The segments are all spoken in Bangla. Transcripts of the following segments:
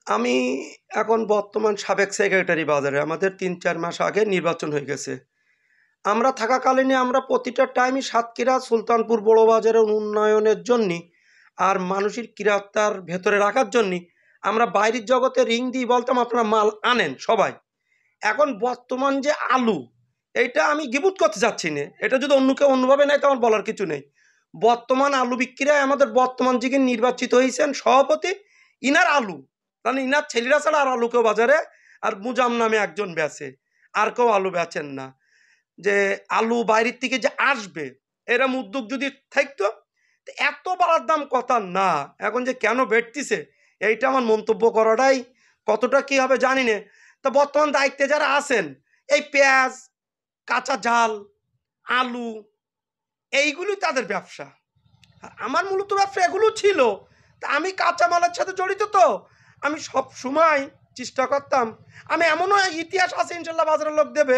আমি এখন বর্তমান সাবেক সেক্রেটারি বাজারে। আমাদের ৩-৪ মাস আগে নির্বাচন হয়ে গেছে। আমরা থাকাকালীনে আমরা প্রতিটা টাইমই সাতক্ষীরা সুলতানপুর বড় বাজারের উন্নয়নের জন্যে আর মানুষের ক্রিয়াত্মার ভেতরে রাখার জন্যে আমরা বাইরের জগতে রিং দিয়ে বলতাম আপনারা মাল আনেন সবাই। এখন বর্তমান যে আলু, এইটা আমি গিবুত করতে চাচ্ছি না, এটা যদি অন্য কেউ অন্যভাবে নেয় তো আমার বলার কিছু নেই। বর্তমান আলু বিক্রিয়ায় আমাদের বর্তমান যিনি নির্বাচিত হয়েছেন সভাপতি, ইনার আলু, কারণ ইনার ছেলেরা ছাড়া আর আলু কেউ বাজারে আর মুজাম নামে একজন বেচে, আর কেউ আলু বেচেন না। যে আলু বাইরের থেকে যে আসবে এরম উদ্যোগ যদি থাকতো, এত বাড়ার দাম কথা না। এখন যে কেন বেড়তিছে এইটা আমার মন্তব্য করাটাই কতটা কি হবে জানি না। তো বর্তমান দায়িত্বে যারা আছেন, এই পেঁয়াজ, কাঁচা ঝাল, আলু, এইগুলি তাদের ব্যবসা। আর আমার মূলত ব্যবসা এগুলো ছিল। তা আমি কাঁচা মালের সাথে জড়িত, তো আমি সব সময় চেষ্টা করতাম। আমি এমনও ইতিহাস আছে ইনশাল্লাহ বাজারের লোক দেবে,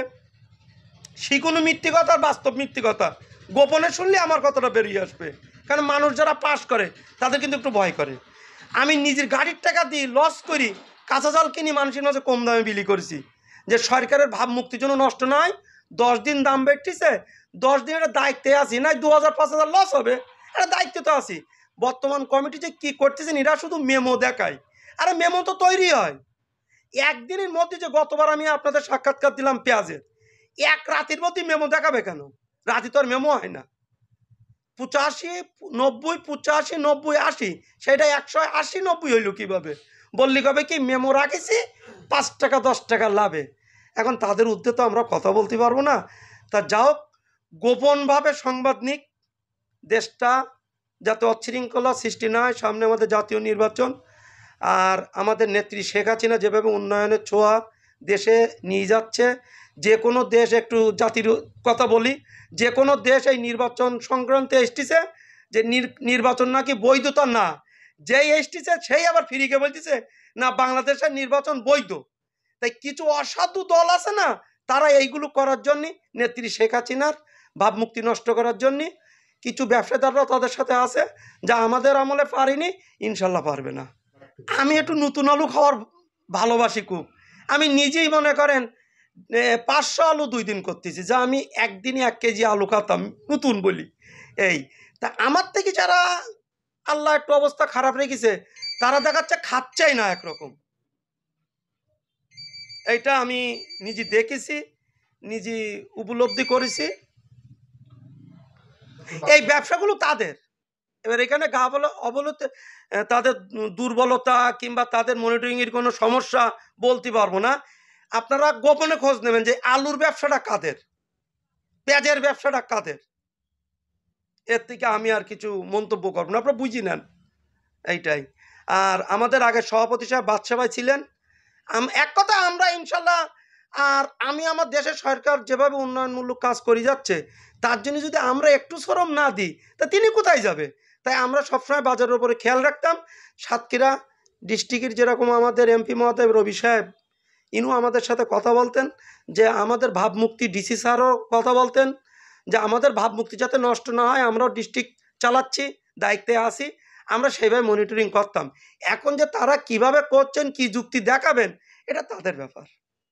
সে কোনো মিথ্যে কথা আর বাস্তব মিথ্যে কথা গোপনে শুনলে আমার কথাটা বেরিয়ে আসবে। কারণ মানুষ যারা পাস করে তাদের কিন্তু একটু ভয় করে। আমি নিজের গাড়ির টাকা দিয়ে লস করি কাঁচা জাল কিনি, মানুষের মাঝে কম দামে বিলি করেছি, যে সরকারের ভাবমুক্তির জন্য নষ্ট নয়। 10 দিন দাম বেড়েছে, 10 দিন একটা দায়িত্বে আছি, নাই 2000-5000 লস হবে, একটা দায়িত্বে তো আছি। বর্তমান কমিটি যে কী করতেছেন, এরা শুধু মেমো দেখায়। আরে মেমো তো তৈরি হয় একদিনের মধ্যে। যে গতবার আমি আপনাদের সাক্ষাৎকার দিলাম পেঁয়াজের, এক রাতের মধ্যে মেমো দেখাবে কেন? রাতে তো আর মেমো হয় না। 85, 90, 85, 90, 80, সেটা 180, 90 হইল কীভাবে? বললি কবে কি মেমো রাখেছি 5 টাকা 10 টাকা লাভে। এখন তাদের উদ্দেশ্যে তো আমরা কথা বলতে পারবো না। তা যাও, গোপনভাবে সংবাদ নিক, দেশটা যাতে অশৃঙ্খলা সৃষ্টি না হয়। সামনে আমাদের জাতীয় নির্বাচন, আর আমাদের নেত্রী শেখ হাসিনা যেভাবে উন্নয়নের ছোঁয়া দেশে নিয়ে যাচ্ছে, যে কোনো দেশ, একটু জাতির কথা বলি, যে কোনো দেশ এই নির্বাচন সংক্রান্তে এসেছে যে নির্বাচন নাকি বৈধতা না, যেই এসেছে সেই আবার ফিরিকে বলতেছে না বাংলাদেশের নির্বাচন বৈধ। তাই কিছু অসাধু দল আছে না, তারা এইগুলো করার জন্য, নেত্রী শেখ হাসিনার ভাবমুক্তি নষ্ট করার জন্য কিছু ব্যবসাদাররা তাদের সাথে আছে, যা আমাদের আমলে পারিনি, ইনশাল্লাহ পারবে না। আমি একটু নতুন আলু খাওয়ার ভালোবাসি খুব। আমি নিজেই মনে করেন 500 আলু 2 দিন করতেছি, যা আমি একদিনই 1 কেজি আলু খাতাম নতুন বলি। এই তা আমার থেকে যারা আল্লাহ একটু অবস্থা খারাপ রেখেছে, তারা দেখাচ্ছে খাচ্ছেই না একরকম। এইটা আমি নিজে দেখেছি, নিজে উপলব্ধি করেছি। এই ব্যবসাগুলো তাদের, এবার এখানে গা বলে অবলতে তাদের দুর্বলতা কিংবা তাদের মনিটরিংয়ের কোনো সমস্যা বলতে পারবো না। আপনারা গোপনে খোঁজ নেবেন যে আলুর ব্যবসাটা কাদের, পেঁয়াজের ব্যবসাটা কাদের। এর থেকে আমি আর কিছু মন্তব্য করবো না, আপনারা বুঝি নেন এইটাই। আর আমাদের আগে সভাপতি সাহেব বাদশা ভাই ছিলেন। এক কথা আমরা ইনশাল্লাহ, আর আমি আমার দেশের সরকার যেভাবে উন্নয়নমূলক কাজ করে যাচ্ছে, তার জন্য যদি আমরা একটু শ্রম না দিই তা তিনি কোথায় যাবে? তাই আমরা সবসময় বাজারের উপরে খেয়াল রাখতাম। সাতক্ষীরা ডিস্ট্রিক্টের যেরকম আমাদের এমপি মহোদয় রবি সাহেব, ইনু আমাদের সাথে কথা বলতেন, যে আমাদের ভাবমুক্তি, ডিসি স্যারও কথা বলতেন যে আমাদের ভাবমুক্তি যাতে নষ্ট না হয়, আমরাও ডিস্ট্রিক্ট চালাচ্ছি, দায়িত্বে আসি, আমরা সেইভাবে মনিটরিং করতাম। এখন যে তারা কিভাবে করছেন, কি যুক্তি দেখাবেন, এটা তাদের ব্যাপার।